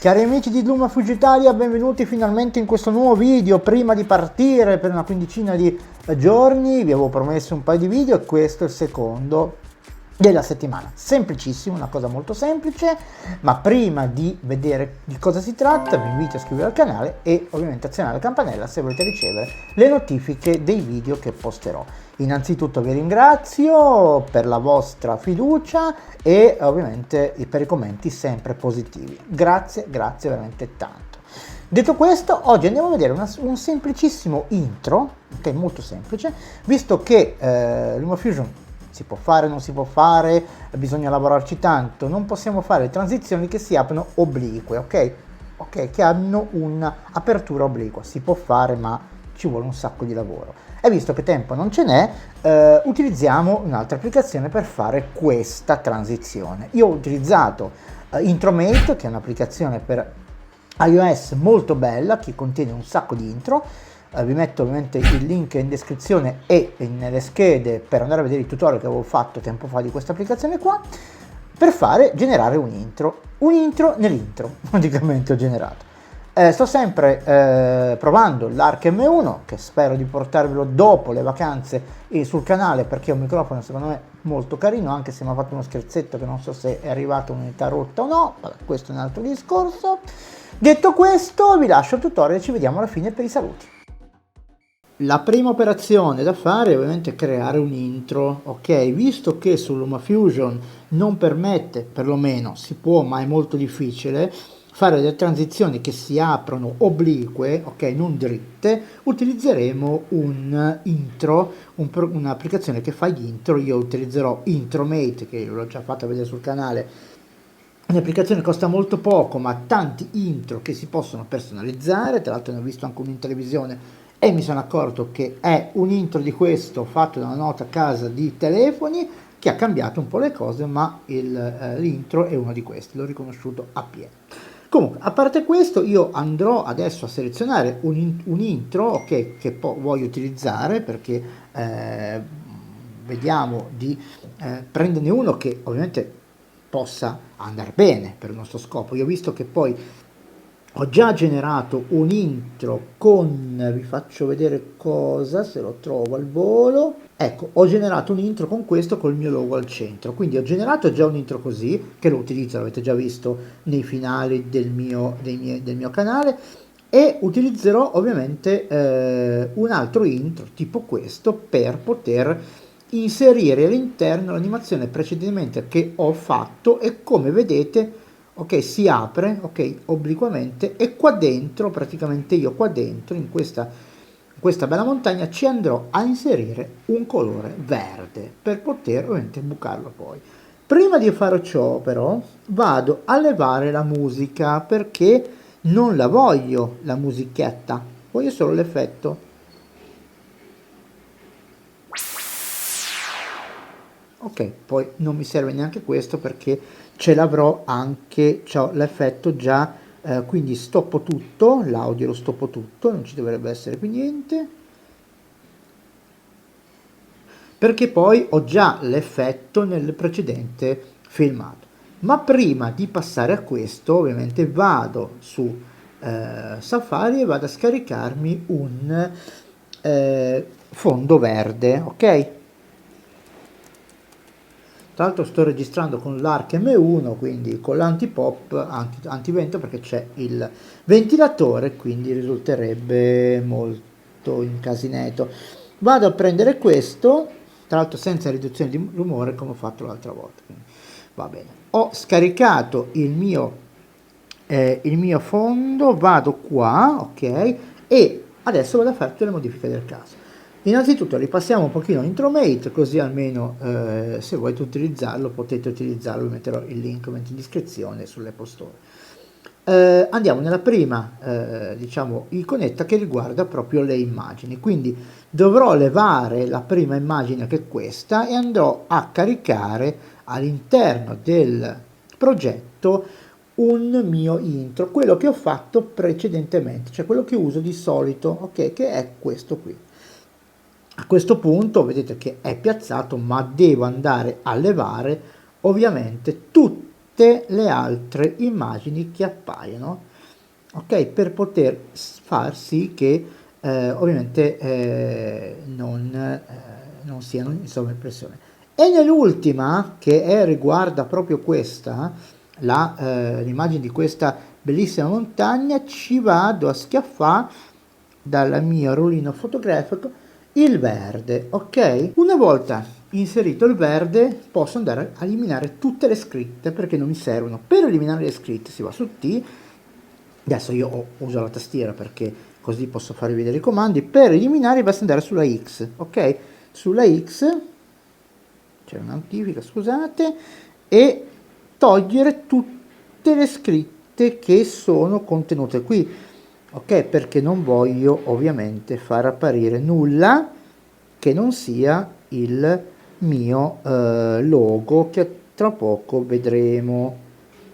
Cari amici di LumaFusion Italia, benvenuti finalmente in questo nuovo video. Prima di partire per una quindicina di giorni vi avevo promesso un paio di video e questo è il secondo della settimana. Semplicissimo, una cosa molto semplice, ma prima di vedere di cosa si tratta vi invito a iscrivervi al canale e ovviamente azionare la campanella se volete ricevere le notifiche dei video che posterò. Innanzitutto vi ringrazio per la vostra fiducia e ovviamente per i commenti sempre positivi. Grazie veramente tanto. Detto questo, oggi andiamo a vedere un semplicissimo intro, ok, molto semplice, visto che LumaFusion si può fare, non si può fare, bisogna lavorarci tanto, non possiamo fare transizioni che si aprono oblique, ok, che hanno un'apertura obliqua, si può fare ma ci vuole un sacco di lavoro. E visto che tempo non ce n'è, utilizziamo un'altra applicazione per fare questa transizione. Io ho utilizzato Intromate, che è un'applicazione per iOS molto bella, che contiene un sacco di intro. Vi metto ovviamente il link in descrizione e nelle schede per andare a vedere i tutorial che avevo fatto tempo fa di questa applicazione qua, per generare un intro nell'intro, praticamente ho generato. Sto sempre provando l'Arc M1, che spero di portarvelo dopo le vacanze sul canale, perché è un microfono secondo me molto carino, anche se mi ha fatto uno scherzetto che non so se è arrivata un'unità rotta o no. Vabbè, questo è un altro discorso. Detto questo, vi lascio il tutorial e ci vediamo alla fine per i saluti. La prima operazione da fare è ovviamente creare un intro, ok? Visto che su LumaFusion non permette, perlomeno si può ma è molto difficile, fare delle transizioni che si aprono oblique, ok, non dritte, utilizzeremo un intro, un'applicazione che fa gli intro. Io utilizzerò Intromate, che l'ho già fatto vedere sul canale. Un'applicazione costa molto poco, ma tanti intro che si possono personalizzare. Tra l'altro ne ho visto anche uno in televisione e mi sono accorto che è un intro di questo fatto da una nota casa di telefoni che ha cambiato un po' le cose, ma l'intro è uno di questi, l'ho riconosciuto appieno. Comunque, a parte questo, io andrò adesso a selezionare un intro, ok, che voglio utilizzare, perché vediamo di prenderne uno che ovviamente possa andare bene per il nostro scopo. Io ho visto che poi ho già generato un intro con, vi faccio vedere cosa, se lo trovo al volo. Ecco, ho generato un intro con questo, col mio logo al centro. Quindi ho generato già un intro così, che lo utilizzo, l'avete già visto nei finali del mio canale, e utilizzerò ovviamente un altro intro tipo questo per poter inserire all'interno l'animazione precedentemente che ho fatto, e come vedete, ok, si apre, ok, obliquamente, e qua dentro, praticamente io qua dentro in questa bella montagna ci andrò a inserire un colore verde per poter ovviamente bucarlo poi. Prima di fare ciò però vado a levare la musica, perché non la voglio la musichetta, voglio solo l'effetto. Ok, poi non mi serve neanche questo perché ce l'avrò anche, c'ho l'effetto già, quindi stoppo tutto, l'audio lo stoppo tutto, non ci dovrebbe essere qui niente, perché poi ho già l'effetto nel precedente filmato. Ma prima di passare a questo, ovviamente vado su Safari e vado a scaricarmi un fondo verde, ok? Tra l'altro sto registrando con l'Arc M1, quindi con l'antipop, antivento, perché c'è il ventilatore, quindi risulterebbe molto incasineto. Vado a prendere questo, tra l'altro senza riduzione di rumore come ho fatto l'altra volta. Quindi va bene. Ho scaricato il mio fondo, vado qua, ok, e adesso vado a fare tutte le modifiche del caso. Innanzitutto ripassiamo un pochino Intromate, così almeno se volete utilizzarlo potete utilizzarlo, vi metterò il link in descrizione sull'Apple Store. Andiamo nella prima diciamo iconetta che riguarda proprio le immagini, quindi dovrò levare la prima immagine, che è questa, e andrò a caricare all'interno del progetto un mio intro, quello che ho fatto precedentemente, cioè quello che uso di solito, ok, che è questo qui. A questo punto vedete che è piazzato, ma devo andare a levare ovviamente tutti tutte le altre immagini che appaiono, ok, per poter far sì che ovviamente non siano in sovraimpressione. E nell'ultima, riguarda proprio questa, l'immagine di questa bellissima montagna, ci vado a schiaffare dal mio rullino fotografico il verde, ok? Una volta inserito il verde posso andare a eliminare tutte le scritte perché non mi servono. Per eliminare le scritte si va su T, adesso io uso la tastiera perché così posso farvi vedere i comandi. Per eliminare basta andare sulla X, ok? Sulla X c'è una notifica, scusate, e togliere tutte le scritte che sono contenute qui, ok? Perché non voglio ovviamente far apparire nulla che non sia il mio logo, che tra poco vedremo.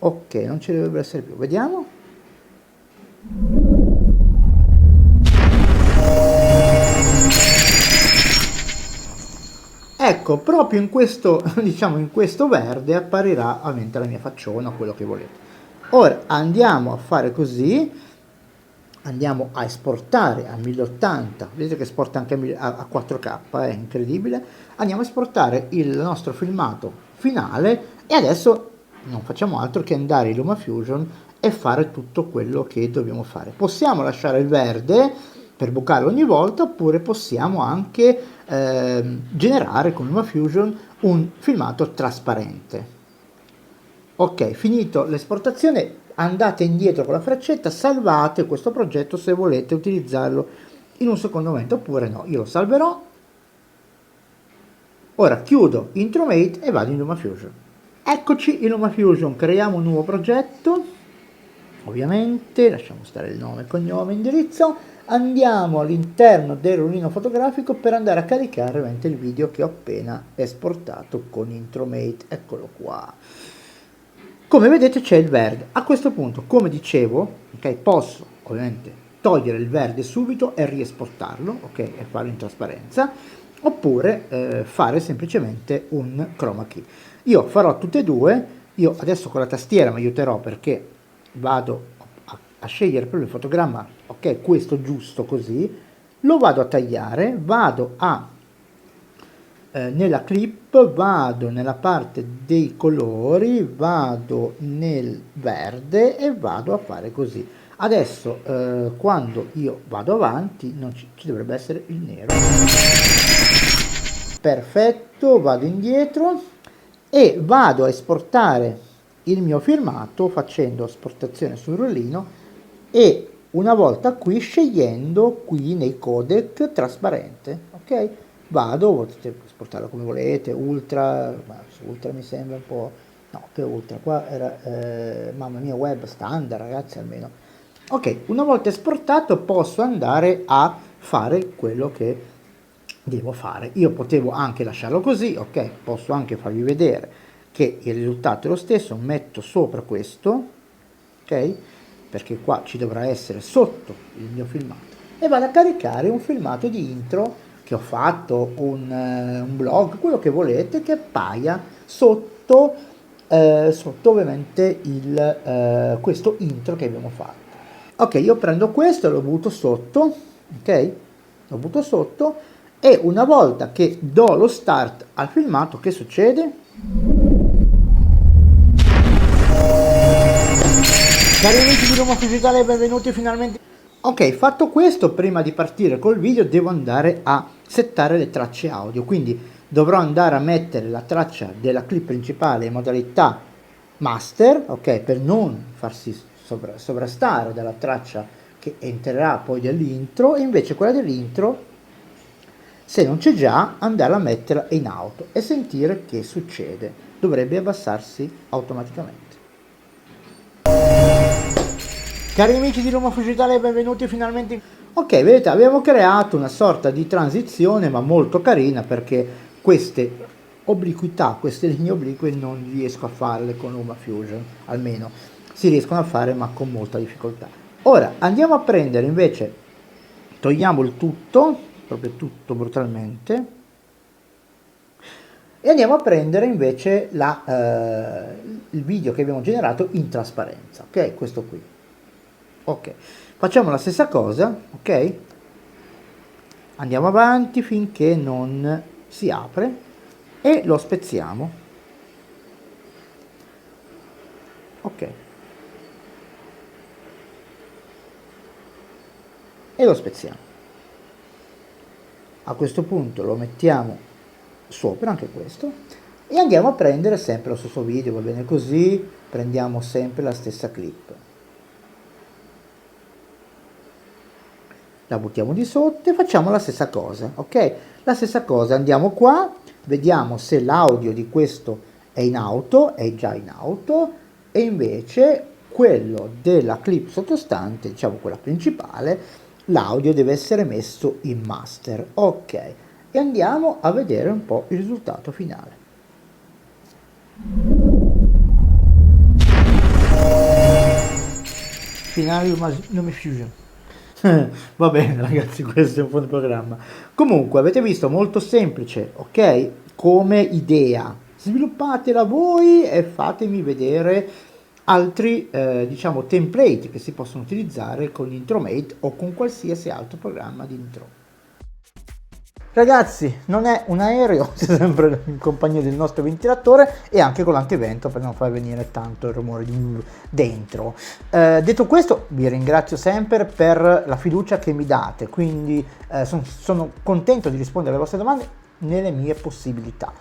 Ok, non ci dovrebbe essere più, vediamo. Ecco, proprio in questo, diciamo, in questo verde apparirà ovviamente la mia facciona, quello che volete. Ora andiamo a fare così, andiamo a esportare a 1080, vedete che esporta anche a 4K, è incredibile. Andiamo a esportare il nostro filmato finale e adesso non facciamo altro che andare in LumaFusion e fare tutto quello che dobbiamo fare. Possiamo lasciare il verde per bucarlo ogni volta, oppure possiamo anche generare con LumaFusion un filmato trasparente. Ok, finito l'esportazione, andate indietro con la freccetta, salvate questo progetto se volete utilizzarlo in un secondo momento, oppure no, io lo salverò. Ora chiudo Intromate e vado in LumaFusion. Eccoci in LumaFusion, creiamo un nuovo progetto, ovviamente lasciamo stare il nome, cognome, indirizzo, andiamo all'interno del rullino fotografico per andare a caricare ovviamente il video che ho appena esportato con Intromate, eccolo qua. Come vedete c'è il verde. A questo punto, come dicevo, okay, posso ovviamente togliere il verde subito e riesportarlo, ok, e farlo in trasparenza, oppure fare semplicemente un chroma key. Io farò tutte e due. Io adesso con la tastiera mi aiuterò perché vado a scegliere proprio il fotogramma, ok, questo giusto così, lo vado a tagliare, vado a nella clip, vado nella parte dei colori, vado nel verde e vado a fare così. Adesso quando io vado avanti non ci dovrebbe essere il nero. Perfetto, vado indietro e vado a esportare il mio filmato facendo esportazione sul rullino e una volta qui scegliendo qui nei codec trasparente, ok? Vado, potete esportarlo come volete, ultra, ma ultra mi sembra un po', no, che ultra, qua era, mamma mia, web standard ragazzi almeno. Ok, una volta esportato posso andare a fare quello che devo fare. Io potevo anche lasciarlo così, ok, posso anche farvi vedere che il risultato è lo stesso, metto sopra questo, ok, perché qua ci dovrà essere sotto il mio filmato e vado a caricare un filmato di intro che ho fatto, un blog, quello che volete, che appaia sotto, sotto ovviamente questo intro che abbiamo fatto. Ok, io prendo questo e lo butto sotto, ok, lo butto sotto e una volta che do lo start al filmato, che succede? Cari amici di Lumafusion Italia, benvenuti finalmente. Ok, fatto questo, prima di partire col video devo andare a settare le tracce audio, quindi dovrò andare a mettere la traccia della clip principale in modalità master, ok, per non farsi sovrastare dalla traccia che entrerà poi dell'intro, e invece quella dell'intro, se non c'è già, andare a metterla in auto e sentire che succede. Dovrebbe abbassarsi automaticamente. Cari amici di Lumafusion Italia, benvenuti finalmente. Ok, vedete, abbiamo creato una sorta di transizione, ma molto carina, perché queste obliquità, queste linee oblique non riesco a farle con LumaFusion, almeno si riescono a fare ma con molta difficoltà. Ora andiamo a prendere invece, togliamo il tutto, proprio tutto brutalmente, e andiamo a prendere invece il video che abbiamo generato in trasparenza, ok? Questo qui. Ok, facciamo la stessa cosa, ok? Andiamo avanti finché non si apre e lo spezziamo. Ok. E lo spezziamo. A questo punto lo mettiamo sopra anche questo e andiamo a prendere sempre lo stesso video, va bene così, prendiamo sempre la stessa clip. La buttiamo di sotto e facciamo la stessa cosa, ok? La stessa cosa, andiamo qua, vediamo se l'audio di questo è in auto, è già in auto, e invece quello della clip sottostante, diciamo quella principale, l'audio deve essere messo in master, ok? E andiamo a vedere un po' il risultato finale. Finale non mi fusion. Va bene ragazzi, questo è un po' di programma. Comunque avete visto, molto semplice, ok? Come idea, sviluppatela voi e fatemi vedere altri diciamo template che si possono utilizzare con Intromate o con qualsiasi altro programma di intro. Ragazzi, non è un aereo, c'è sempre in compagnia del nostro ventilatore e anche con l'antivento per non far venire tanto il rumore dentro. Detto questo, vi ringrazio sempre per la fiducia che mi date, quindi sono contento di rispondere alle vostre domande nelle mie possibilità.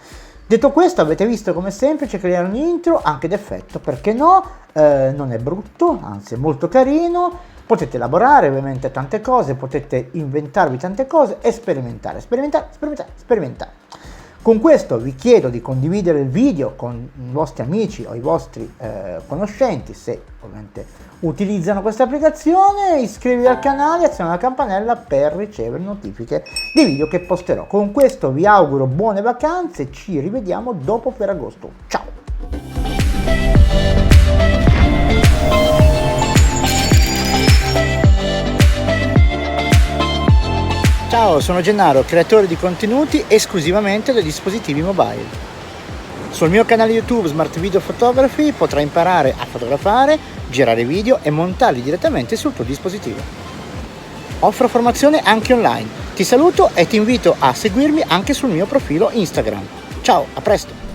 Detto questo, avete visto come è semplice creare un intro, anche d'effetto, perché no? Non è brutto, anzi è molto carino. Potete elaborare ovviamente tante cose, potete inventarvi tante cose e sperimentare. Con questo vi chiedo di condividere il video con i vostri amici o i vostri conoscenti, se ovviamente utilizzano questa applicazione, iscrivetevi al canale e azione la campanella per ricevere notifiche dei video che posterò. Con questo vi auguro buone vacanze e ci rivediamo dopo Ferragosto. Ciao! Ciao, sono Gennaro, creatore di contenuti esclusivamente da dispositivi mobile. Sul mio canale YouTube Smart Video Photography potrai imparare a fotografare, girare video e montarli direttamente sul tuo dispositivo. Offro formazione anche online. Ti saluto e ti invito a seguirmi anche sul mio profilo Instagram. Ciao, a presto!